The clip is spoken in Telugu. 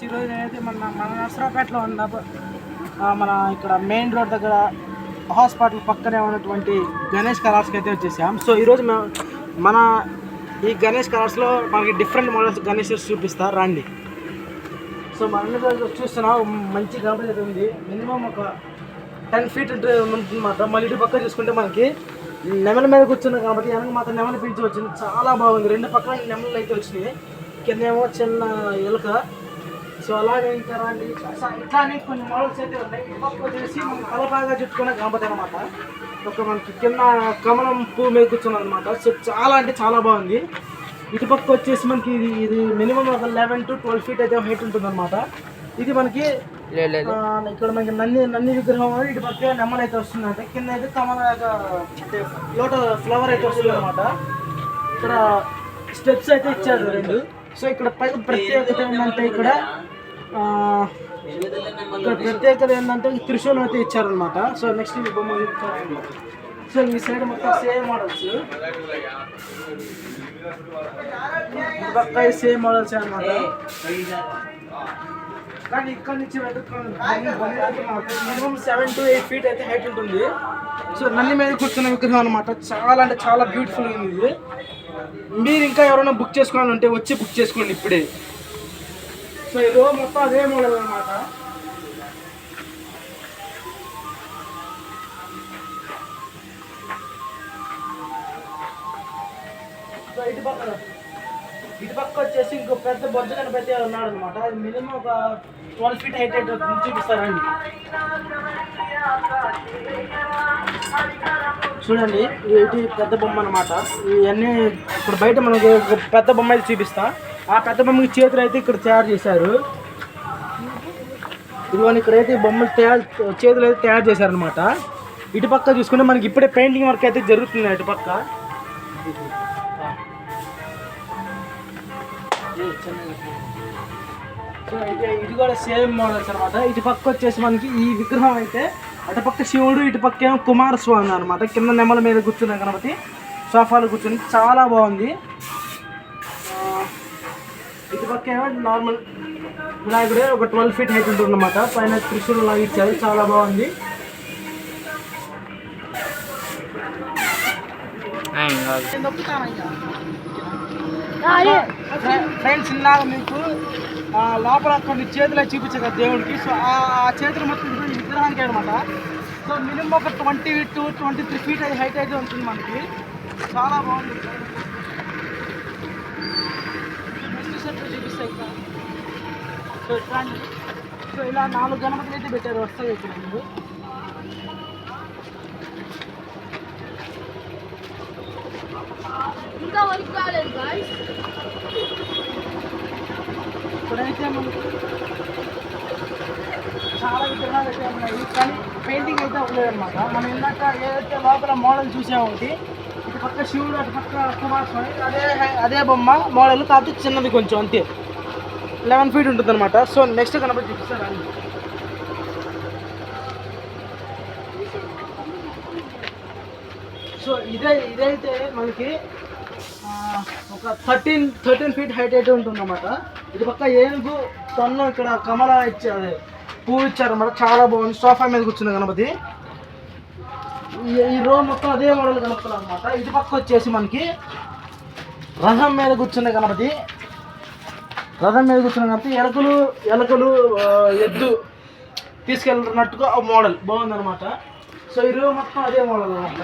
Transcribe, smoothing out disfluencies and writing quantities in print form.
ఈరోజు నేనైతే మన నర్సరావుపేటలో ఉన్న మన ఇక్కడ మెయిన్ రోడ్ దగ్గర హాస్పిటల్ పక్కనే ఉన్నటువంటి గణేష్ కలర్స్కి అయితే వచ్చేసాం. సో ఈరోజు మన ఈ గణేష్ కలర్స్లో మనకి డిఫరెంట్ మోడల్స్ గణేష్ చూపిస్తారు రండి. సో మన చూస్తున్నాం మంచి గణపతి అయితే ఉంది. మినిమం ఒక 10 feet ఉంటుందన్నమాట. మళ్ళీ ఇటు పక్క చూసుకుంటే మనకి నెమల మీద కూర్చున్న కాబట్టి వెనక మాత్రం నెమలి పిలిచి వచ్చింది. చాలా బాగుంది. రెండు పక్కన నెమలు అయితే వచ్చినాయి. కిందేమో చిన్న ఎలుక. సో అలాగే ఇంకా రండి ఇట్లానే కొన్ని మోడల్స్ అయితే ఉన్నాయి. ఇటుపక్క వచ్చేసి మనం తలపాగా చుట్టుకునే గణపతి అనమాట. ఒక మనకి కింద కమలం పువ్వు మీద కూర్చున్నది అనమాట. సో చాలా అంటే చాలా బాగుంది. ఇటుపక్క వచ్చేసి మనకి ఇది మినిమం ఒక 11 to 12 feet అయితే హైట్ ఉంటుంది అనమాట. ఇది మనకి ఇక్కడ మనకి నంది విగ్రహం ఇటు పక్క నెమ్మలు అయితే వస్తుందంటే కింద అయితే కమల అంటే లోట ఫ్లవర్ అయితే వస్తుంది అనమాట. ఇక్కడ స్టెప్స్ అయితే ఇచ్చారు 2. సో ఇక్కడ పైన ప్రత్యేకత ఏంటంటే ఇక్కడ ప్రత్యేకత ఏంటంటే త్రిశూలం అయితే ఇచ్చారనమాట. సో నెక్స్ట్ ఈ బొమ్మ ఇచ్చారు. సో ఈ సైడ్ మొత్తం సేమ్ మోడల్స్, పక్క సేమ్ మోడల్స్ అనమాట. కానీ ఇక్కడ నుంచి మినిమం 7 to 8 feet అయితే హైట్ ఉంటుంది. సో నన్ను మీద కూర్చున్న విగ్రహం అనమాట. చాలా అంటే చాలా బ్యూటిఫుల్ ఉంది ఇది. మీరు ఇంకా ఎవరైనా బుక్ చేసుకోవాలంటే వచ్చి బుక్ చేసుకోండి ఇప్పుడే. సో ఈ రో మొత్తం అదే మోడల్ అనమాట. సో ఇటు పక్క వచ్చేసి ఇంకో పెద్ద బొజ్జ గణపతి ఉన్నాడు అనమాట. అది మినిమం ఒక 12 feet హైట్ అయితే చూపిస్తారండి. చూడండి ఇది పెద్ద బొమ్మ అనమాట. ఇవన్నీ ఇప్పుడు బయట మనకి ఒక పెద్ద బొమ్మ అయితే చూపిస్తా. ఆ పెద్ద బొమ్మకి చేతులు అయితే ఇక్కడ తయారు చేశారు. ఇదిగోని ఇక్కడైతే బొమ్మలు చేతులు అయితే తయారు చేశారనమాట. ఇటు పక్క చూసుకుంటే మనకి ఇప్పుడే పెయింటింగ్ వర్క్ అయితే జరుగుతుంది. ఇటు పక్క సో అయితే ఇది కూడా సేమ్ మోడల్స్ అనమాట. ఇటు పక్క వచ్చేసి మనకి ఈ విగ్రహం అయితే అటుపక్క శివుడు, ఇటు పక్క ఏమో కుమారస్వామి అనమాట. కింద నెమల మీద కూర్చున్న గణపతి సోఫాలు కూర్చుని చాలా బాగుంది. ఇటు పక్క ఏమో నార్మల్ వినాయకుడే ఒక 12 feet హైట్ ఉంటుంది అనమాట. పైన త్రిశూలం లాగా ఇచ్చారు. చాలా బాగుంది. ఫ్రెండ్స్ ఇన్నాక మీకు లోపల కొన్ని చేతులు చూపించారు కదా దేవుడికి. సో ఆ చేతులు మొత్తం విగ్రహానికి అనమాట. సో మినిమం ఒక 20 to 23 feet అది హైట్ అయితే ఉంటుంది మనకి. చాలా బాగుంది. చూపిస్తాయి ఇక్కడ. సో ఇట్లాంటి సో ఇలా 4 గణపతులు అయితే పెట్టారు. వస్తాయి ఇక్కడ మీరు. ఇంకా వర్క్ కాలేదు గాయ్స్. ఇప్పుడైతే మనకి చాలా విగ్రహాలు అయితే ఉన్నాయి. కానీ పెయింటింగ్ అయితే అవ్వలేదు అనమాట. మనం ఇందాక ఏదైతే లోపల మోడల్ చూసాము ఒకటి, ఇటు పక్క శివుడు, అటు పక్క కుమారస్వామి, అదే బొమ్మ మోడల్ కాకపోతే చిన్నది కొంచెం అంతే. 11 feet ఉంటుంది అనమాట. సో నెక్స్ట్ గణపతి చూపిస్తారండి. సో ఇదైతే మనకి ఒక 13 feet హైట్ అయితే ఉంటుందన్నమాట. ఇది పక్క ఏనుగు తన్ను ఇక్కడ కమల ఇచ్చారు, పువ్వు ఇచ్చారన్నమాట. చాలా బాగుంది. సోఫా మీద కూర్చున్న గణపతి. ఈ రో మొత్తం అదే మోడల్ గణపతులు అనమాట. ఇది పక్క వచ్చేసి మనకి రథం మీద కూర్చున్న గణపతి. ఎలుకలు ఎద్దు తీసుకెళ్ళినట్టుగా మోడల్ బాగుందన్నమాట. సో ఈ రో మొత్తం అదే మోడల్ అనమాట.